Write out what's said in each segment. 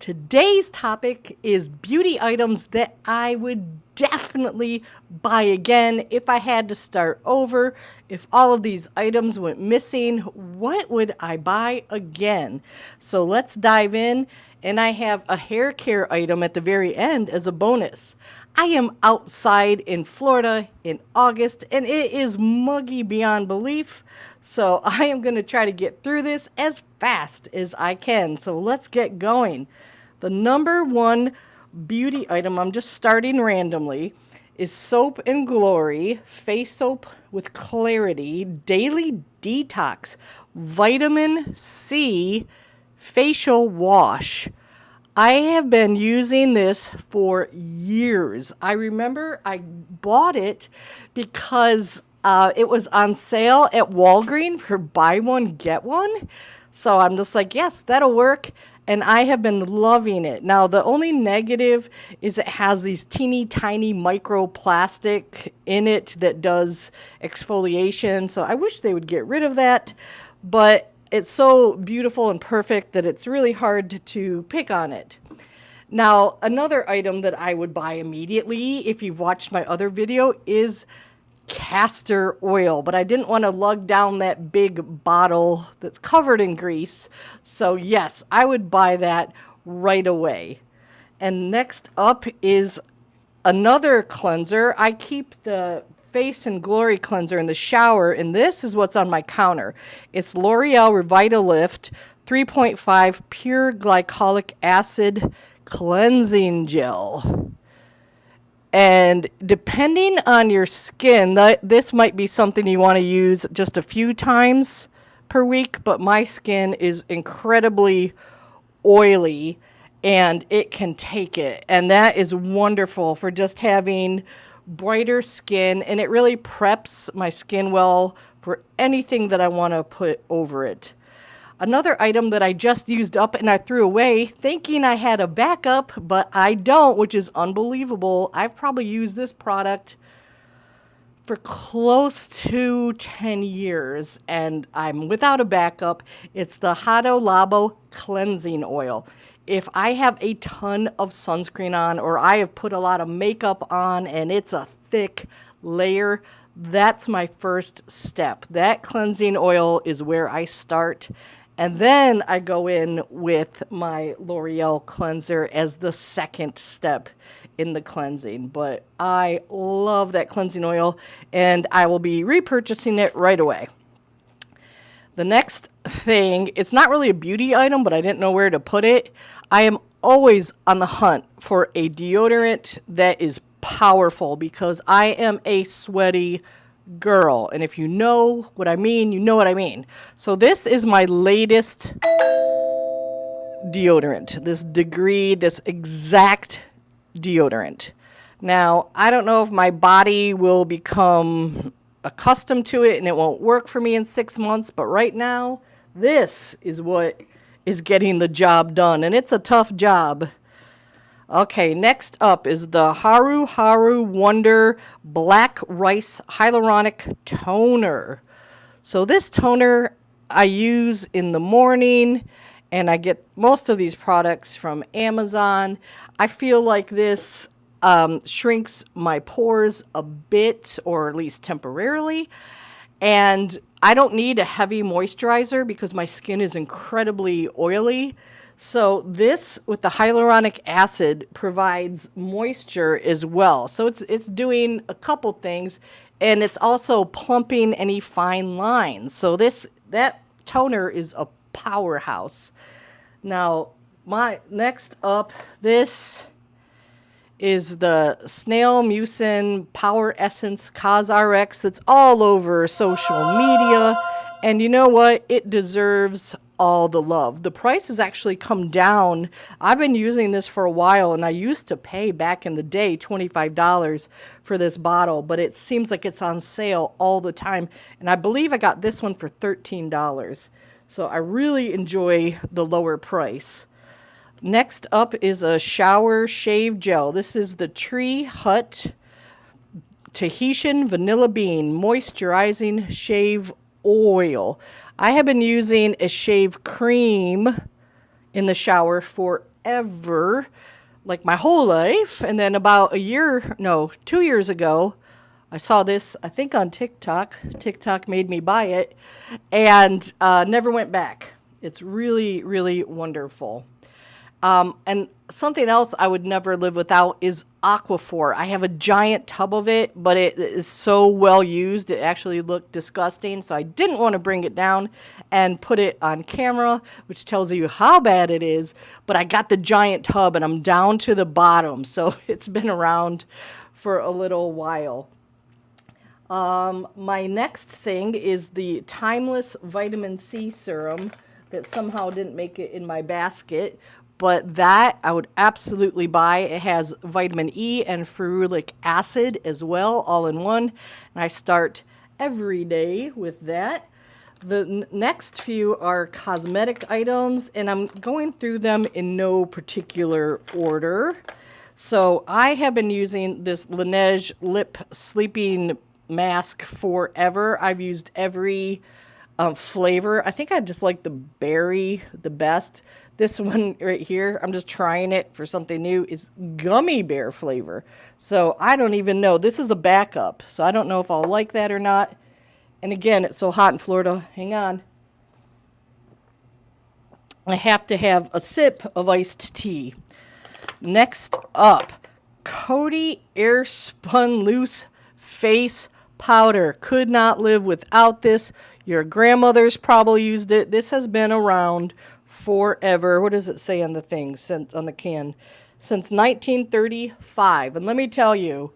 Today's topic is beauty items that I would definitely buy again if I had to start over. If all of these items went missing, what would I buy again? So let's dive in. And I have a hair care item at the very end as a bonus. I am outside in Florida in August and it is muggy beyond belief. So I am going to try to get through this as fast as I can. So let's get going. The number one beauty item, I'm just starting randomly, is Soap and Glory Face Soap with Clarity Daily Detox Vitamin C Facial Wash. I have been using this for years. I remember I bought it because it was on sale at Walgreens for buy one, get one. So I'm just like, yes, that'll work. And I have been loving it. Now, the only negative is it has these teeny tiny microplastic in it that does exfoliation. So I wish they would get rid of that. But it's so beautiful and perfect that it's really hard to pick on it. Now, another item that I would buy immediately, if you've watched my other video, is castor oil, but I didn't want to lug down that big bottle that's covered in grease. So yes, I would buy that right away. And next up is another cleanser. I keep the Face and Glory cleanser in the shower, and this is what's on my counter. It's L'Oreal Revitalift 3.5 pure glycolic acid cleansing gel. And depending on your skin, this might be something you want to use just a few times per week, but my skin is incredibly oily and it can take it. And that is wonderful for just having brighter skin, and it really preps my skin well for anything that I want to put over it. Another item that I just used up and I threw away thinking I had a backup, but I don't, which is unbelievable. I've probably used this product for close to 10 years and I'm without a backup. It's the Hado Labo cleansing oil. If I have a ton of sunscreen on or I have put a lot of makeup on and it's a thick layer, that's my first step. That cleansing oil is where I start. And then I go in with my L'Oreal cleanser as the second step in the cleansing. But I love that cleansing oil and I will be repurchasing it right away. The next thing, it's not really a beauty item, but I didn't know where to put it. I am always on the hunt for a deodorant that is powerful because I am a sweaty girl. And if you know what I mean, you know what I mean. So this is my latest deodorant, this Degree, this exact deodorant. Now, I don't know if my body will become accustomed to it and it won't work for me in 6 months, but right now, this is what is getting the job done, and it's a tough job. Okay, next up is the Haru Haru Wonder Black Rice Hyaluronic Toner. So this toner I use in the morning, and I get most of these products from Amazon. I feel like this shrinks my pores a bit, or at least temporarily. And I don't need a heavy moisturizer because my skin is incredibly oily. So this with the hyaluronic acid provides moisture as well. So it's doing a couple things, and it's also plumping any fine lines. So that toner is a powerhouse. Now, my next up, this is the Snail Mucin Power Essence CosRx. It's all over social media. And you know what? It deserves all the love. The price has actually come down. I've been using this for a while, and I used to pay back in the day $25 for this bottle, but it seems like it's on sale all the time. And I believe I got this one for $13. So I really enjoy the lower price. Next up is a shower shave gel. This is the Tree Hut Tahitian Vanilla Bean Moisturizing Shave Oil. I have been using a shave cream in the shower for forever, like my whole life. And then about 2 years ago, I saw this, I think on TikTok. TikTok made me buy it, and never went back. It's really, really wonderful. And something else I would never live without is Aquaphor. I have a giant tub of it, but it is so well used, it actually looked disgusting. So I didn't want to bring it down and put it on camera, which tells you how bad it is. But I got the giant tub and I'm down to the bottom. So it's been around for a little while. My next thing is the Timeless Vitamin C Serum that somehow didn't make it in my basket. But that I would absolutely buy. It has vitamin E and ferulic acid as well, all in one. And I start every day with that. The next few are cosmetic items, and I'm going through them in no particular order. So I have been using this Laneige lip sleeping mask forever. I've used every flavor. I think I just like the berry the best. This one right here, I'm just trying it for something new, is gummy bear flavor. So I don't even know. This is a backup, so I don't know if I'll like that or not. And again, it's so hot in Florida. Hang on. I have to have a sip of iced tea. Next up, Coty Air Spun Loose Face Powder. Could not live without this. Your grandmother's probably used it. This has been around forever. What does it say on the thing, on the can? Since 1935. And let me tell you,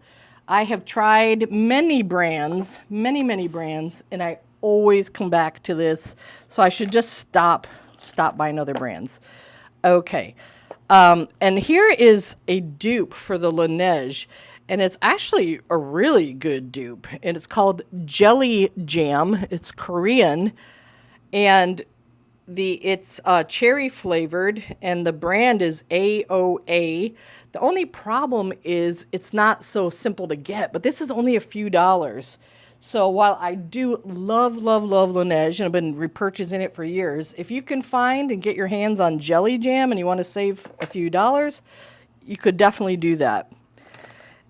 I have tried many brands, many brands, and I always come back to this. So I should just stop buying other brands. Okay. And here is a dupe for the Laneige. And it's actually a really good dupe. And it's called Jelly Jam. It's Korean. And it's cherry flavored. And the brand is AOA. The only problem is it's not so simple to get. But this is only a few dollars. So while I do love Laneige, and I've been repurchasing it for years, if you can find and get your hands on Jelly Jam and you want to save a few dollars, you could definitely do that.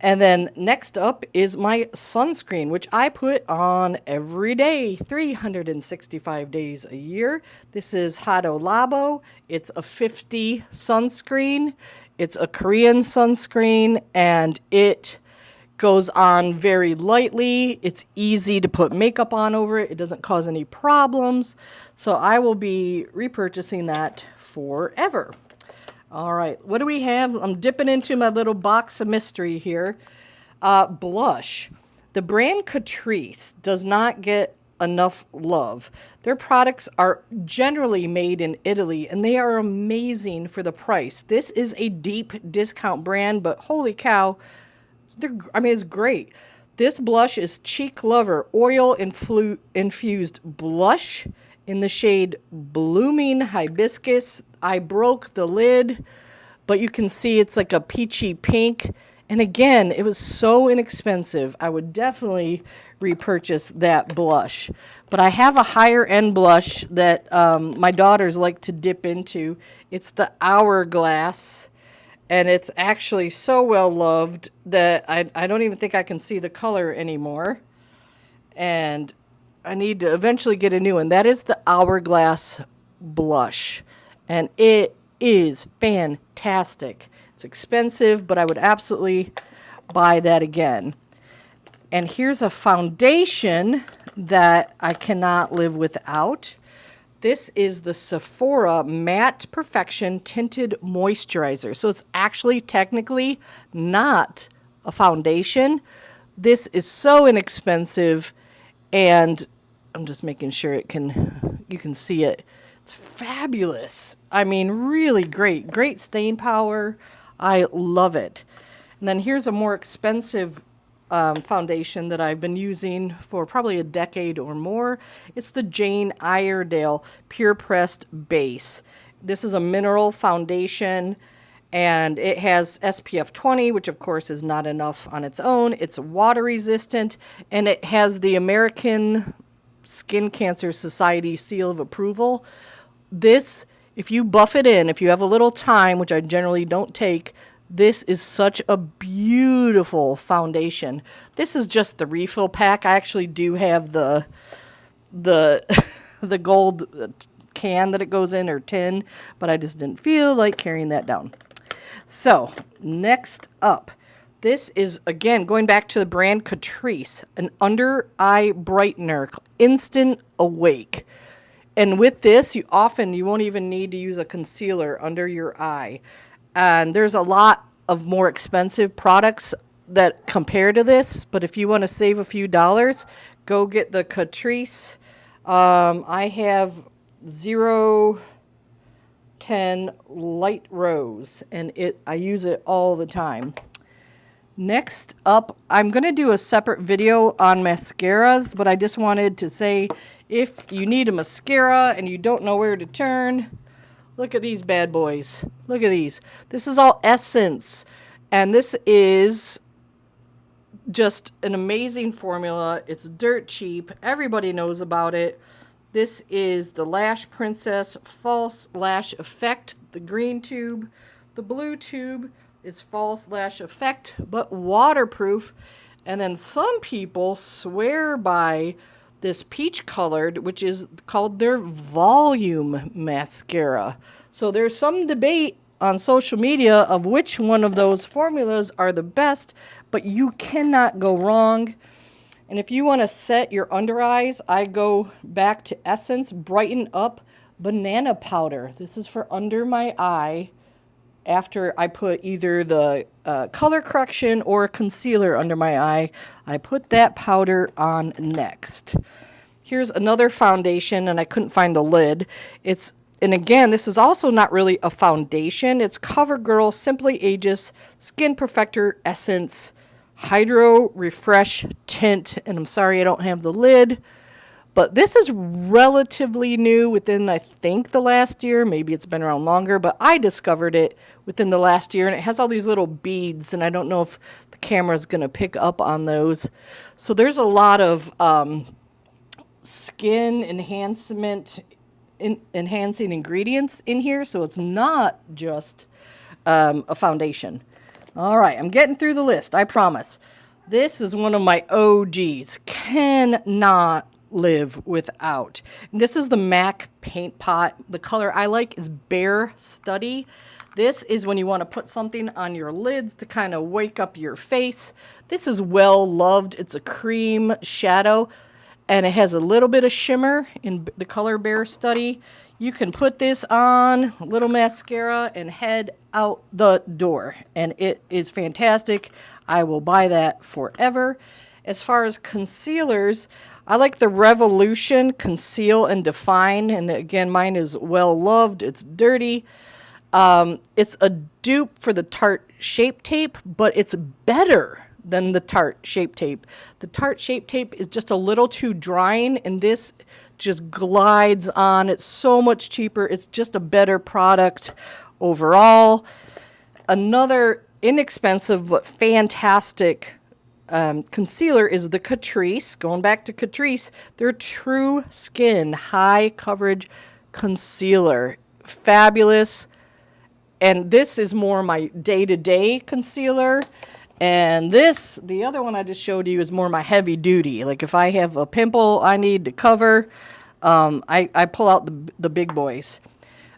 And then next up is my sunscreen, which I put on every day, 365 days a year. This is Hado Labo. It's a 50 sunscreen. It's a Korean sunscreen, and it goes on very lightly. It's easy to put makeup on over it. It doesn't cause any problems. So I will be repurchasing that forever. All right, what do we have? I'm dipping into my little box of mystery here. Blush. The brand Catrice does not get enough love. Their products are generally made in Italy, and they are amazing for the price. This is a deep discount brand, but holy cow, it's great. This blush is Cheek Lover Oil Infused Blush in the shade Blooming Hibiscus. I broke the lid, but you can see it's like a peachy pink. And again, it was so inexpensive. I would definitely repurchase that blush. But I have a higher end blush that my daughters like to dip into. It's the Hourglass. And it's actually so well loved that I don't even think I can see the color anymore. And I need to eventually get a new one. That is the Hourglass blush. And it is fantastic. It's expensive, but I would absolutely buy that again. And here's a foundation that I cannot live without. This is the Sephora Matte Perfection Tinted Moisturizer. So it's actually technically not a foundation. This is so inexpensive, and I'm just making sure you can see it. It's fabulous. I mean, really great. Great stain power. I love it. And then here's a more expensive foundation that I've been using for probably a decade or more. It's the Jane Iredale Pure Pressed Base. This is a mineral foundation, and it has SPF 20, which of course is not enough on its own. It's water resistant, and it has the American Skin Cancer Society seal of approval. This If you buff it in, if you have a little time, which I generally don't take, this is such a beautiful foundation. This is just the refill pack. I actually do have the the gold can that it goes in, or tin, but I just didn't feel like carrying that down. So, next up, this is, again, going back to the brand Catrice, an under eye brightener, instant awake. And with this, you won't even need to use a concealer under your eye. And there's a lot of more expensive products that compare to this, but if you want to save a few dollars, go get the Catrice. I have 010 Light Rose, and I use it all the time. Next up, I'm going to do a separate video on mascaras, but I just wanted to say, if you need a mascara and you don't know where to turn, look at these bad boys. Look at these. This is all Essence, and this is just an amazing formula. It's dirt cheap. Everybody knows about it. This is the Lash Princess False Lash Effect, the green tube. The blue tube is False Lash Effect, but waterproof. And then some people swear by this peach colored, which is called their volume mascara. So there's some debate on social media of which one of those formulas are the best, but you cannot go wrong. And if you want to set your under eyes, I go back to Essence Brighten Up Banana Powder. This is for under my eye after I put either the color correction or concealer under my eye. I put that powder on next. Here's another foundation, and I couldn't find the lid. And again, this is also not really a foundation. It's CoverGirl Simply Aegis Skin Perfector Essence Hydro Refresh Tint. And I'm sorry I don't have the lid, but this is relatively new within, I think, the last year. Maybe it's been around longer, but I discovered it within the last year, and it has all these little beads, and I don't know if the camera is going to pick up on those. So there's a lot of skin enhancing ingredients in here, so it's not just a foundation. All right, I'm getting through the list, I promise. This is one of my OGs. Cannot live without. And this is the MAC Paint Pot. The color I like is Bare Study. This is when you want to put something on your lids to kind of wake up your face. This is well loved. It's a cream shadow, and it has a little bit of shimmer in the color Bare Study. You can put this on, a little mascara, and head out the door. And it is fantastic. I will buy that forever. As far as concealers, I like the Revolution Conceal and Define. And again, mine is well loved. It's dirty. It's a dupe for the Tarte Shape Tape, but it's better than the Tarte Shape Tape. The Tarte Shape Tape is just a little too drying, and this just glides on. It's so much cheaper. It's just a better product overall. Another inexpensive but fantastic concealer is the Catrice. Going back to Catrice, their True Skin High Coverage Concealer. Fabulous. And this is more my day-to-day concealer. And this, the other one I just showed you, is more my heavy duty. Like if I have a pimple I need to cover, I pull out the big boys.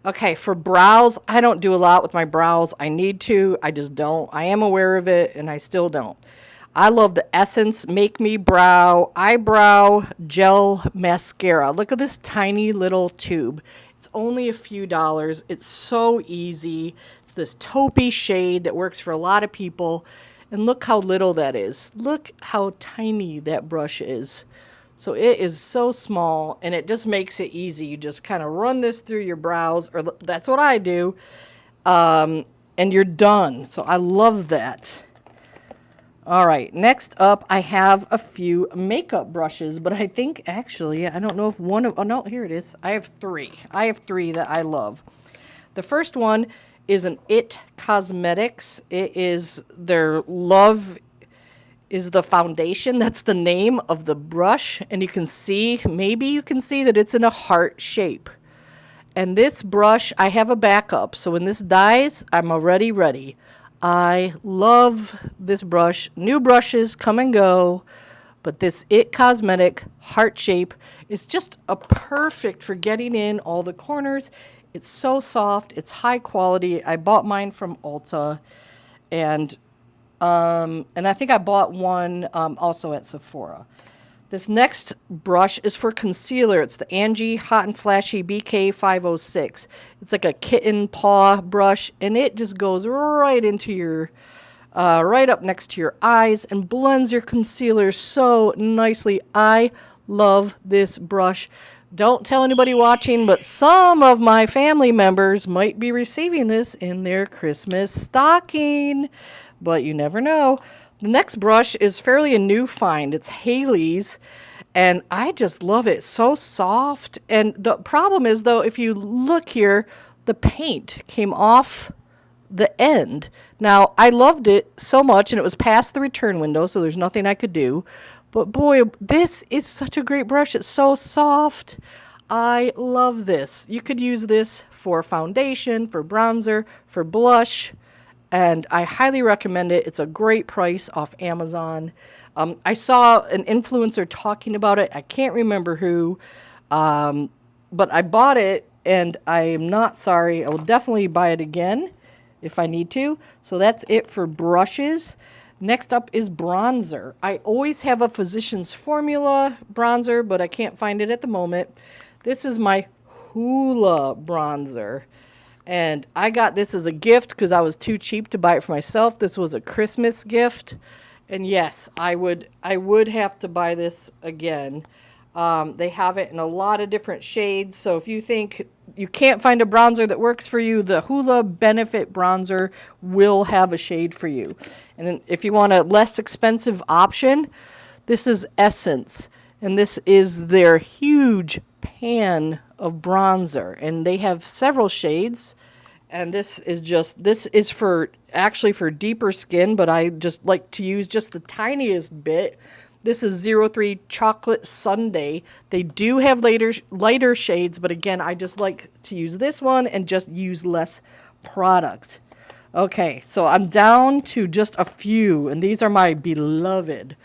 Okay, for brows, I don't do a lot with my brows. I need to, I just don't. I am aware of it, and I still don't. I love the Essence Make Me Brow Eyebrow Gel Mascara. Look at this tiny little tube. It's only a few dollars. It's so easy. It's this taupey shade that works for a lot of people. And look how little that is. Look how tiny that brush is. So it is so small, and it just makes it easy. You just kind of run this through your brows, or that's what I do, and you're done. So I love that. All right, next up, I have a few makeup brushes, but I think actually, I don't know if one of, oh no, here it is. I have three. I have three that I love. The first one is an It Cosmetics. It is their Love is the Foundation. That's the name of the brush. And you can see, maybe you can see that it's in a heart shape. And this brush, I have a backup. So when this dies, I'm already ready. I love this brush. New brushes come and go, but this It Cosmetic heart shape is just a perfect for getting in all the corners. It's so soft. It's high quality. I bought mine from Ulta, and I think I bought one also at Sephora. This next brush is for concealer. It's the Angie Hot and Flashy BK506. It's like a kitten paw brush, and it just goes right into your, right up next to your eyes and blends your concealer so nicely. I love this brush. Don't tell anybody watching, but some of my family members might be receiving this in their Christmas stocking, but you never know. The next brush is fairly a new find. It's Haley's, and I just love it. So soft. And the problem is, though, if you look here, the paint came off the end. Now, I loved it so much, and it was past the return window, so there's nothing I could do. But boy, this is such a great brush. It's so soft. I love this. You could use this for foundation, for bronzer, for blush, and I highly recommend it. It's a great price off Amazon. I saw an influencer talking about it. I can't remember who, but I bought it, and I am not sorry. I will definitely buy it again if I need to. So that's it for brushes. Next up is bronzer. I always have a Physicians Formula bronzer, but I can't find it at the moment. This is my Hoola bronzer. And I got this as a gift because I was too cheap to buy it for myself. This was a Christmas gift. And yes, I would have to buy this again. They have it in a lot of different shades. So if you think you can't find a bronzer that works for you, the Hoola Benefit Bronzer will have a shade for you. And if you want a less expensive option, this is Essence. And this is their huge pan of bronzer. And they have several shades. And this is for actually for deeper skin, but I just like to use just the tiniest bit. This is 03 Chocolate Sundae. They do have lighter shades, but again, I just like to use this one and just use less product. Okay, so I'm down to just a few, and these are my beloved.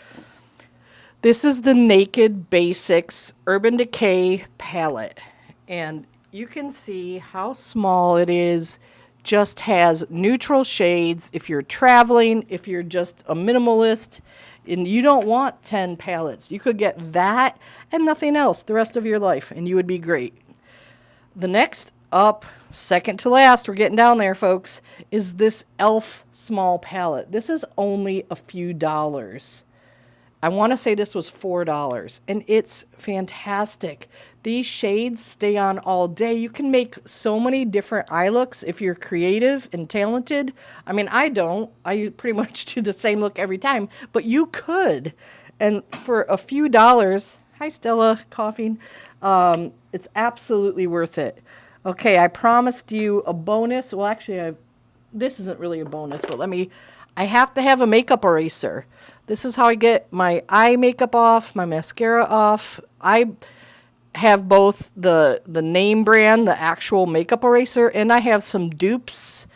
This is the Naked Basics Urban Decay palette, and you can see how small it is. Just has neutral shades. If you're traveling, if you're just a minimalist, and you don't want 10 palettes, you could get that and nothing else the rest of your life, and you would be great. The next up, second to last, we're getting down there, folks, is this e.l.f. small palette. This is only a few dollars. I want to say this was $4, and it's fantastic. These shades stay on all day. You can make so many different eye looks if you're creative and talented. I mean, I don't. I pretty much do the same look every time, but you could. And for a few dollars, hi Stella, coughing, it's absolutely worth it. Okay, I promised you a bonus. Well, actually, this isn't really a bonus, but I have to have a makeup eraser. This is how I get my eye makeup off, my mascara off. I have both the name brand, the actual makeup eraser, and I have some dupes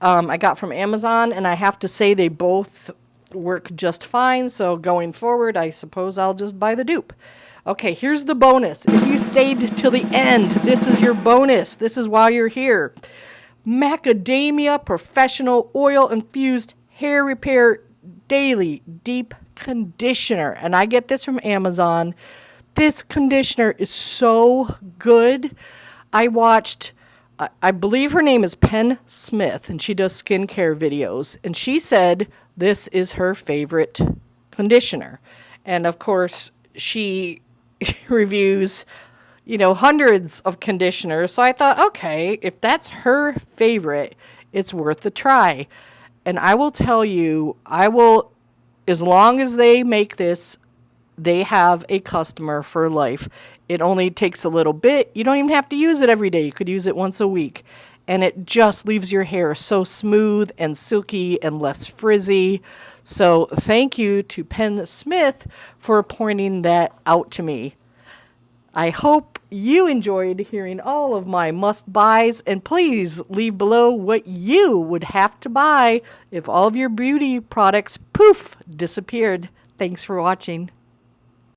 I got from Amazon, and I have to say they both work just fine. So going forward, I suppose I'll just buy the dupe. Okay, here's the bonus. If you stayed till the end, this is your bonus. This is why you're here. Macadamia Professional Oil Infused Hair Repair Daily Deep Conditioner. And I get this from Amazon. This conditioner is so good. I watched, I believe her name is Penn Smith, and she does skincare videos. And she said this is her favorite conditioner. And of course, she reviews, hundreds of conditioners. So I thought, okay, if that's her favorite, it's worth a try. And I will tell you, as long as they make this, they have a customer for life. It only takes a little bit. You don't even have to use it every day. You could use it once a week. And it just leaves your hair so smooth and silky and less frizzy. So thank you to Penn Smith for pointing that out to me. I hope you enjoyed hearing all of my must buys, and please leave below what you would have to buy if all of your beauty products poof disappeared. Thanks for watching.